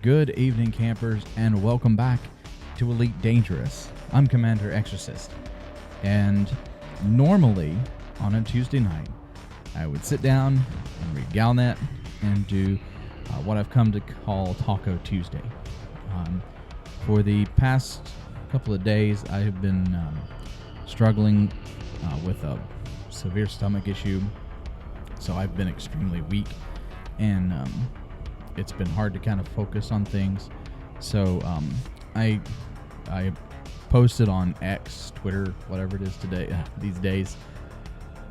Good evening, campers, and welcome back to Elite Dangerous. I'm Commander Exorcist, and normally on a Tuesday night, I would sit down and read Galnet and do what I've come to call Taco Tuesday. For the past couple of days, I have been struggling with a severe stomach issue, so I've been extremely weak, and it's been hard to kind of focus on things. So I posted on X, Twitter, whatever it is today, these days,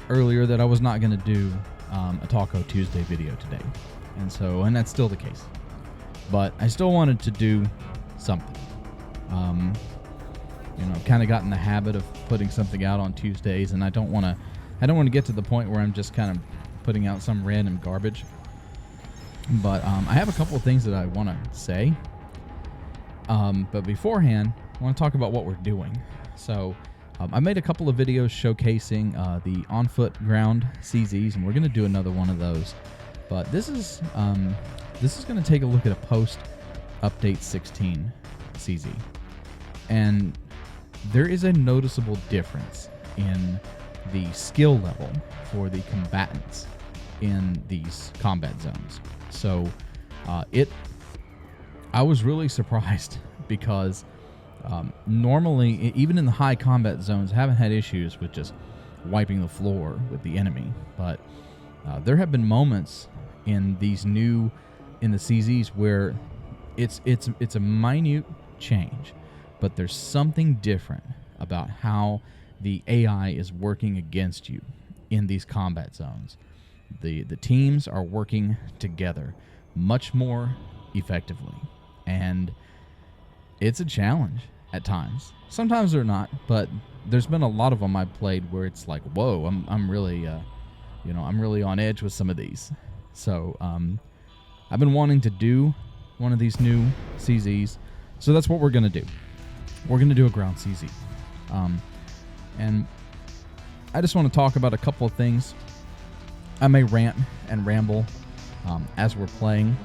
earlier that I was not going to do a Taco Tuesday video today. And that's still the case. But I still wanted to do something. Kind of got in the habit of putting something out on Tuesdays, and I don't want to get to the point where I'm just kind of putting out some random garbage. But I have a couple of things that I want to say. But beforehand, I want to talk about what we're doing. So I made a couple of videos showcasing the on-foot ground CZs, and we're going to do another one of those. But this is going to take a look at a post-update 16 CZ. And there is a noticeable difference in the skill level for the combatants in these combat zones. So I was really surprised because normally, even in the high combat zones, I haven't had issues with just wiping the floor with the enemy. But there have been moments in the CZs where it's a minute change, but there's something different about how the AI is working against you in these combat zones. The teams are working together much more effectively, and it's a challenge at times. Sometimes they're not, but there's been a lot of them I've played where it's like, whoa, I'm really I'm really on edge with some of these. So I've been wanting to do one of these new CZs, so that's what we're gonna do. We're gonna do a ground CZ, and I just want to talk about a couple of things. I may rant and ramble as we're playing,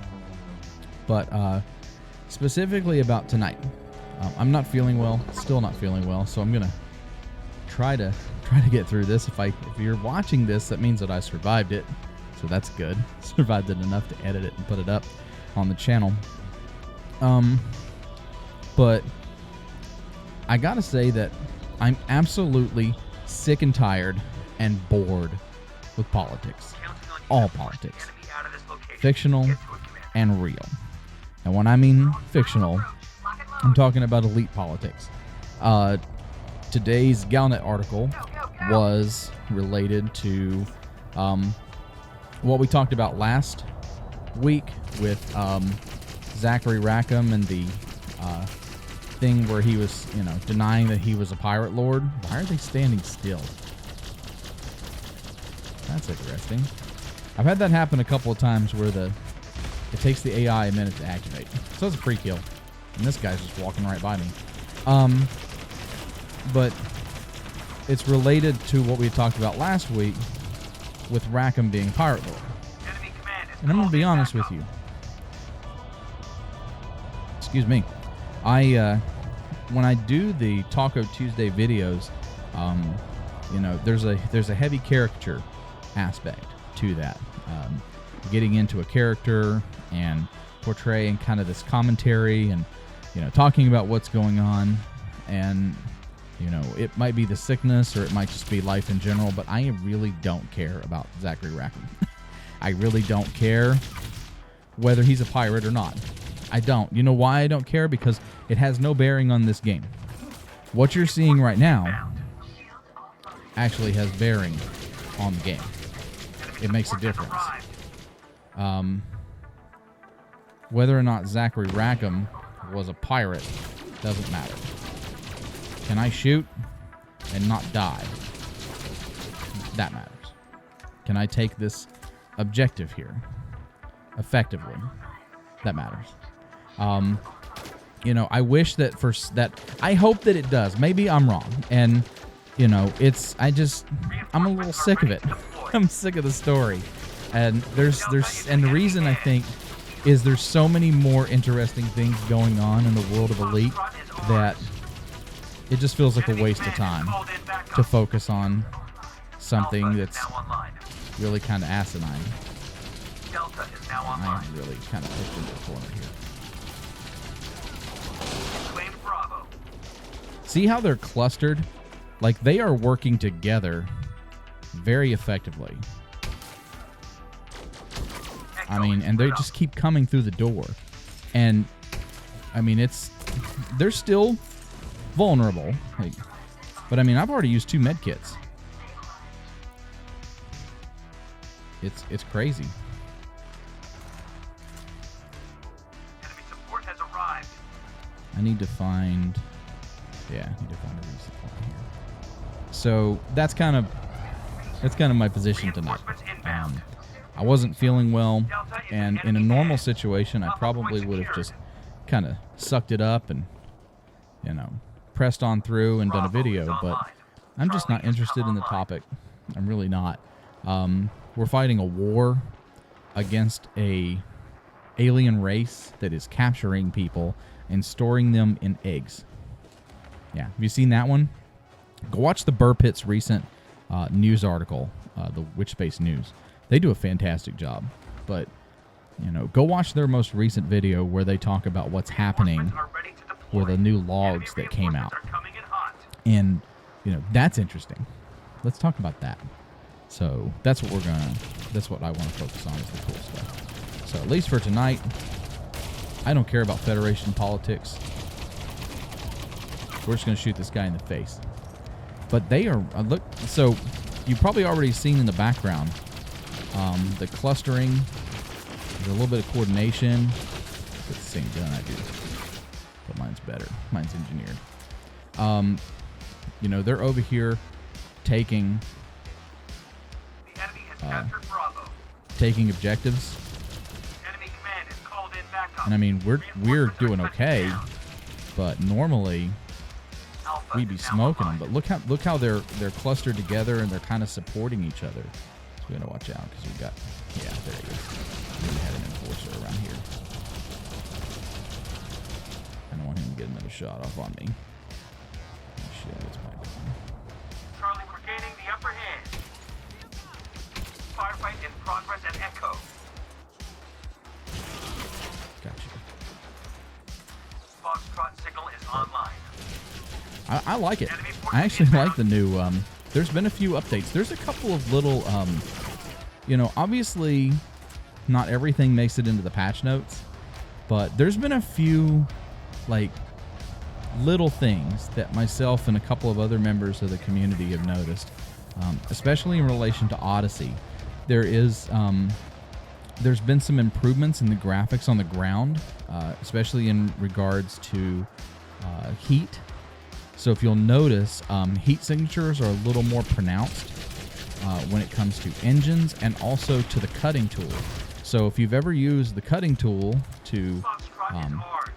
but specifically about tonight. I'm not feeling well, still not feeling well, so I'm gonna try to get through this. If you're watching this, that means that I survived it, so that's good. Survived it enough to edit it and put it up on the channel. But I gotta say that I'm absolutely sick and tired and bored with politics. All politics. Fictional and real. And when I mean fictional, I'm talking about elite politics. Today's Galnet article was related to what we talked about last week with Zachary Rackham and the thing where he was, denying that he was a pirate lord. Why are they standing still? That's interesting. I've had that happen a couple of times where it takes the AI a minute to activate. So it's a free kill. And this guy's just walking right by me. But it's related to what we talked about last week with Rackham being pirate lord. And I'm going to be honest with you. Excuse me. When I do the Taco Tuesday videos, there's a heavy caricature aspect to that. Getting into a character and portraying kind of this commentary and, talking about what's going on. And, it might be the sickness or it might just be life in general, but I really don't care about Zachary Rackham. I really don't care whether he's a pirate or not. I don't. You know why I don't care? Because it has no bearing on this game. What you're seeing right now actually has bearing on the game. It makes a difference. Whether or not Zachary Rackham was a pirate doesn't matter. Can I shoot and not die? That matters. Can I take this objective here effectively? That matters. I wish that I hope that it does. Maybe I'm wrong. And, I'm a little sick of it. I'm sick of the story. And the reason I think is there's so many more interesting things going on in the world of Elite that it just feels like a waste of time to focus on something that's really kind of asinine. I am really kind of pushed into the corner here. See how they're clustered? Like, they are working together very effectively. I mean, and they just keep coming through the door. And, I mean, they're still vulnerable. Like, but, I mean, I've already used 2 med kits. It's crazy. Enemy support has arrived. I need to find... Yeah, I need to find a resupply here. So, that's kind of my position tonight. I wasn't feeling well, and in a normal situation, I probably would have just kind of sucked it up and, you know, pressed on through and done a video, but I'm just not interested in the topic. I'm really not. We're fighting a war against a alien race that is capturing people and storing them in eggs. Yeah, have you seen that one? Go watch the Burr Pit's recent news article, the Witch Space News. They do a fantastic job, but, you know, go watch their most recent video where they talk about what's happening with the new logs that came out. And, you know, that's interesting. Let's talk about that. So that's what that's what I want to focus on, is the cool stuff. So at least for tonight, I don't care about Federation politics. We're just going to shoot this guy in the face. But they are, look, so you've probably already seen in the background, the clustering, there's a little bit of coordination. It's the same gun I do, but mine's better. Mine's engineered. You know, they're over here taking objectives. And I mean, we're doing okay, but normally we'd be smoking them. But look how they're clustered together and they're kind of supporting each other. So we gotta watch out because we got, yeah, there it is. We had an enforcer around here. I don't want him to get another shot off on me. Oh shit, it's my gun. Charlie, we're gaining the upper hand. Firefight in progress at Echo. Gotcha. Foxtrot signal is online. I like it. I actually like the new, there's been a few updates. There's a couple of little, you know, obviously not everything makes it into the patch notes, but there's been a few, like, little things that myself and a couple of other members of the community have noticed, especially in relation to Odyssey. There's been some improvements in the graphics on the ground, especially in regards to heat. So if you'll notice, heat signatures are a little more pronounced when it comes to engines and also to the cutting tool. So if you've ever used the cutting tool to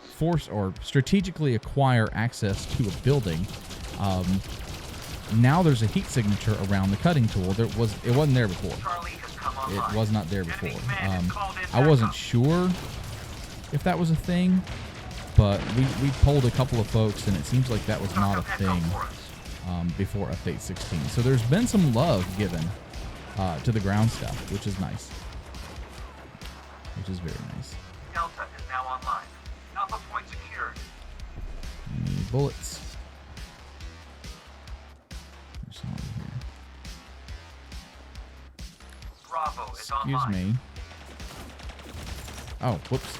force or strategically acquire access to a building, now there's a heat signature around the cutting tool. It wasn't there before. It was not there before. I wasn't sure if that was a thing, but we polled a couple of folks, and it seems like that was not a thing before Update 16. So there's been some love given to the ground stuff, which is nice. Which is very nice. Delta is now online. Alpha point secured. Need bullets. There's some over here. Bravo is Excuse online. me. Oh, whoops.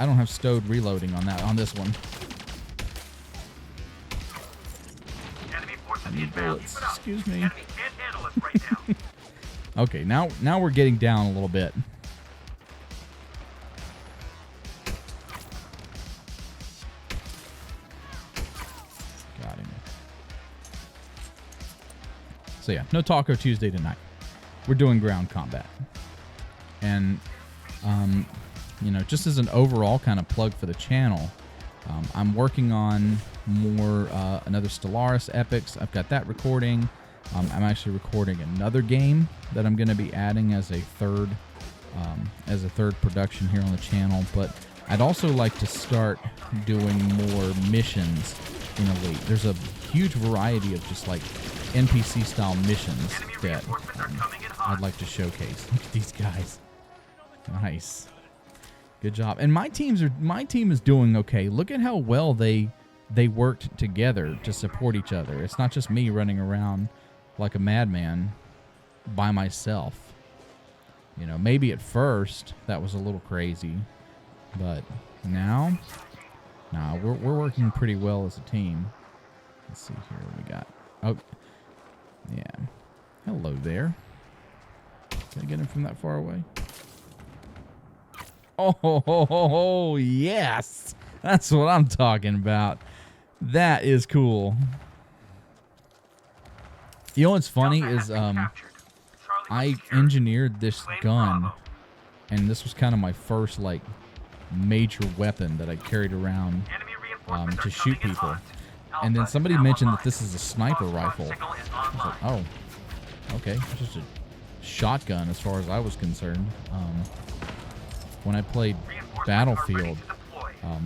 I don't have stowed reloading on this one. Enemy forces I need inbound. bullets. Keep it up. Excuse me. Enemy can't handle us right now. Okay, now we're getting down a little bit. Got him. So yeah, no Taco Tuesday tonight. We're doing ground combat. And, you know, just as an overall kind of plug for the channel, I'm working on more, another Stellaris Epics. I've got that recording. I'm actually recording another game that I'm going to be adding as a third as a third production here on the channel, but I'd also like to start doing more missions in Elite. There's a huge variety of just like NPC style missions that I'd like to showcase. Look at these guys. Nice. Good job. And my team is doing okay. Look at how well they worked together to support each other. It's not just me running around like a madman by myself. You know, maybe at first that was a little crazy, but now, nah, we're working pretty well as a team. Let's see here what we got. Oh, yeah. Hello there. Can I get him from that far away? Oh, yes. That's what I'm talking about. That is cool. You know what's funny is I engineered this gun, and this was kind of my first like major weapon that I carried around to shoot people. And then somebody mentioned that this is a sniper rifle. I was like, oh, okay, it's just a shotgun as far as I was concerned. When I played Battlefield,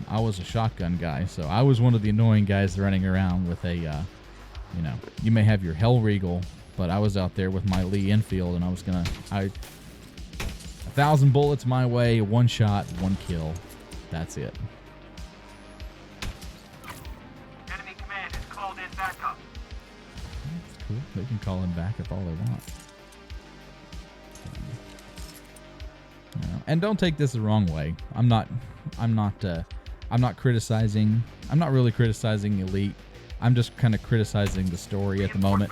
I was a shotgun guy, so I was one of the annoying guys running around with a, you know, you may have your Hellriegel, but I was out there with my Lee Enfield, and I was gonna, 1,000 bullets my way, one shot, one kill. That's it. Enemy command has called in backup. That's cool. They can call in backup all they want. You know, and don't take this the wrong way. I'm not criticizing. I'm not really criticizing Elite. I'm just kind of criticizing the story at the moment,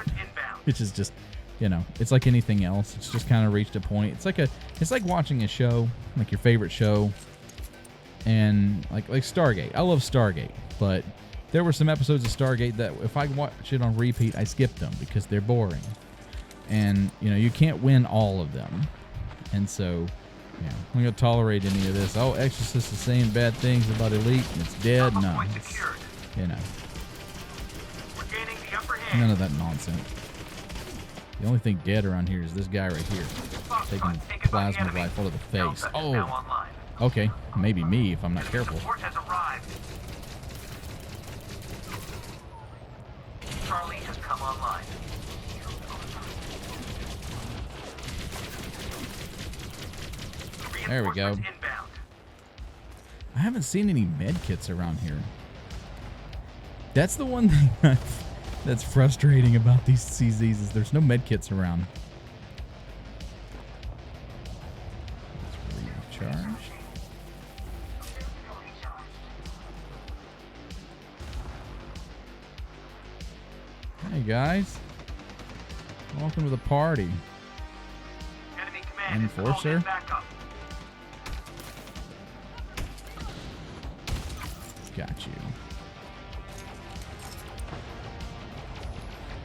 which is just, you know, it's like anything else. It's just kind of reached a point. It's like watching a show, like your favorite show, and like Stargate. I love Stargate, but there were some episodes of Stargate that if I watch it on repeat, I skip them because they're boring. And you know, you can't win all of them, and so. Yeah, I'm going to tolerate any of this. Oh, Exorcist is saying bad things about Elite and it's dead. No, it's, you know, none of that nonsense. The only thing dead around here is this guy right here, taking plasma rifle to the face. Oh, okay, maybe me if I'm not careful. Charlie has come online. There we go. I haven't seen any med kits around here. That's the one thing that's frustrating about these CZs is there's no med kits around. Let's recharge. Hey guys, welcome to the party. Enforcer. Got you.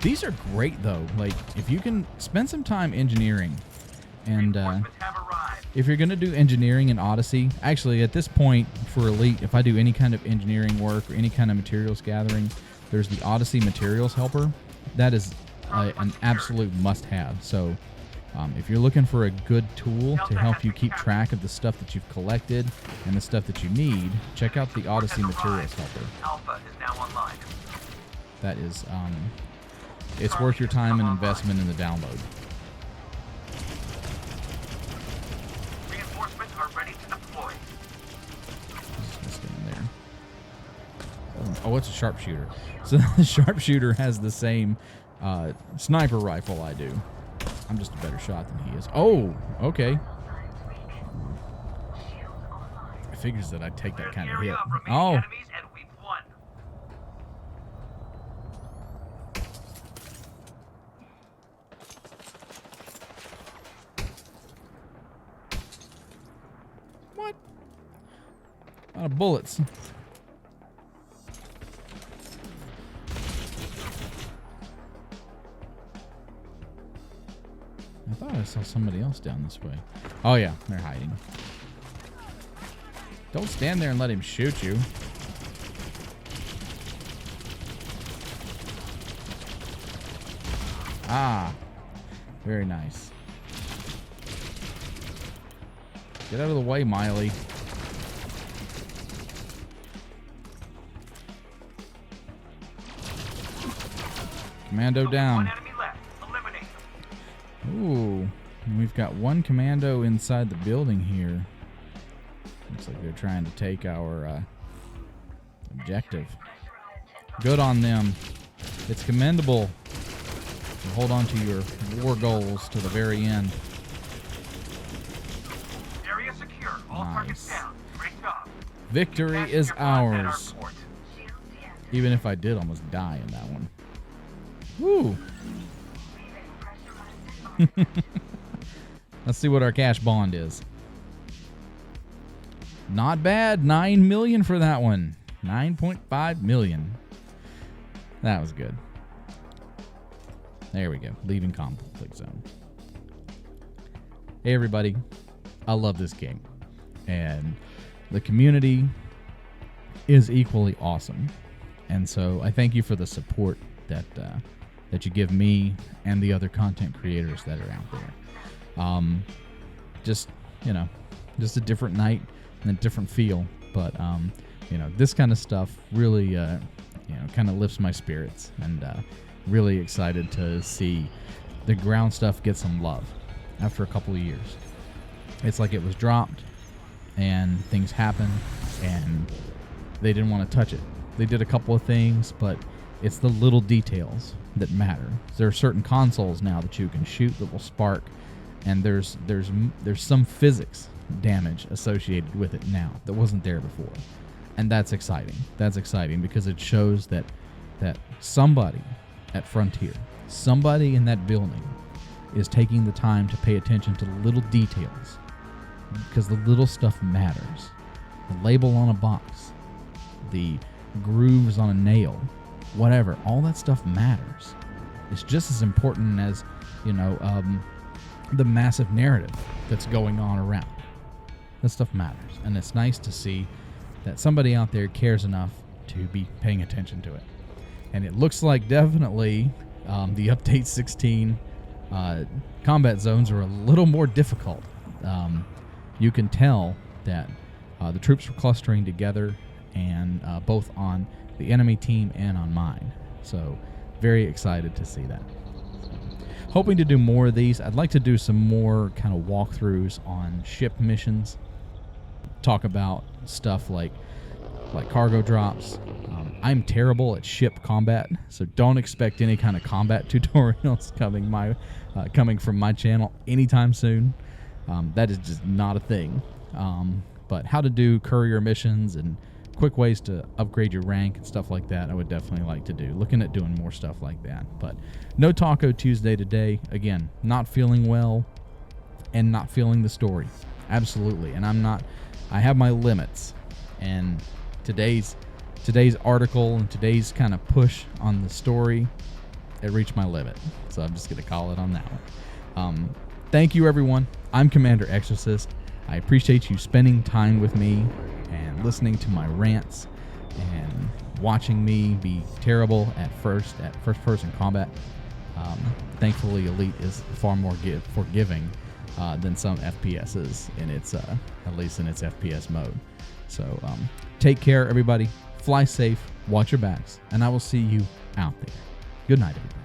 These are great though. Like if you can spend some time engineering, and if you're gonna do engineering in Odyssey, actually at this point for Elite, if I do any kind of engineering work or any kind of materials gathering, there's the Odyssey materials helper. That is an absolute must-have. So if you're looking for a good tool to help you keep track of the stuff that you've collected and the stuff that you need, check out the Odyssey Materials Helper. Alpha is now online. That is, it's worth your time and investment in the download. Reinforcements are ready to deploy. Let's get in there. Oh, it's a sharpshooter. So the sharpshooter has the same sniper rifle I do. I'm just a better shot than he is. Oh, okay. I figures that I'd take that kind of hit. Oh. What? Out of bullets. I thought I saw somebody else down this way. Oh yeah, they're hiding. Don't stand there and let him shoot you. Ah, very nice. Get out of the way, Miley. Commando down. One enemy left. Eliminate them. Ooh, and we've got one commando inside the building here. Looks like they're trying to take our objective. Good on them. It's commendable. You hold on to your war goals to the very end. Area secure. All targets Nice. down. Great job. Victory Cash is your funds at our ours. port. Even if I did almost die in that one. Woo! Let's see what our cash bond is. Not bad. 9 million for that one. 9.5 million. That was good. There we go. Leaving conflict zone. Hey everybody. I love this game. And the community is equally awesome. And so I thank you for the support that you give me and the other content creators that are out there. Just a different night and a different feel. But, this kind of stuff really, kind of lifts my spirits. And really excited to see the ground stuff get some love after a couple of years. It's like it was dropped and things happened and they didn't want to touch it. They did a couple of things, but it's the little details that matter. There are certain consoles now that you can shoot that will spark, and there's some physics damage associated with it now that wasn't there before, and that's exciting. That's exciting because it shows that somebody at Frontier, somebody in that building, is taking the time to pay attention to the little details, because the little stuff matters. The label on a box, the grooves on a nail, whatever, all that stuff matters. It's just as important as, the massive narrative that's going on around. That stuff matters. And it's nice to see that somebody out there cares enough to be paying attention to it. And it looks like definitely the Update 16 combat zones are a little more difficult. You can tell that the troops were clustering together, and both on the enemy team and on mine. So very excited to see that. Hoping to do more of these. I'd like to do some more kind of walkthroughs on ship missions. Talk about stuff like cargo drops. I'm terrible at ship combat, so don't expect any kind of combat tutorials coming from my channel anytime soon. That is just not a thing. But how to do courier missions and quick ways to upgrade your rank and stuff like that, I would definitely like to do. Looking at doing more stuff like that. But no Taco Tuesday today. Again, not feeling well and not feeling the story. Absolutely. And I have my limits. And today's article and today's kind of push on the story, it reached my limit. So I'm just going to call it on that one. Thank you, everyone. I'm Commander Exorcist. I appreciate you spending time with me and listening to my rants and watching me be terrible at first-person combat. Thankfully, Elite is far more forgiving than some FPSs in its, at least in its FPS mode. So take care, everybody. Fly safe. Watch your backs, and I will see you out there. Good night, everybody.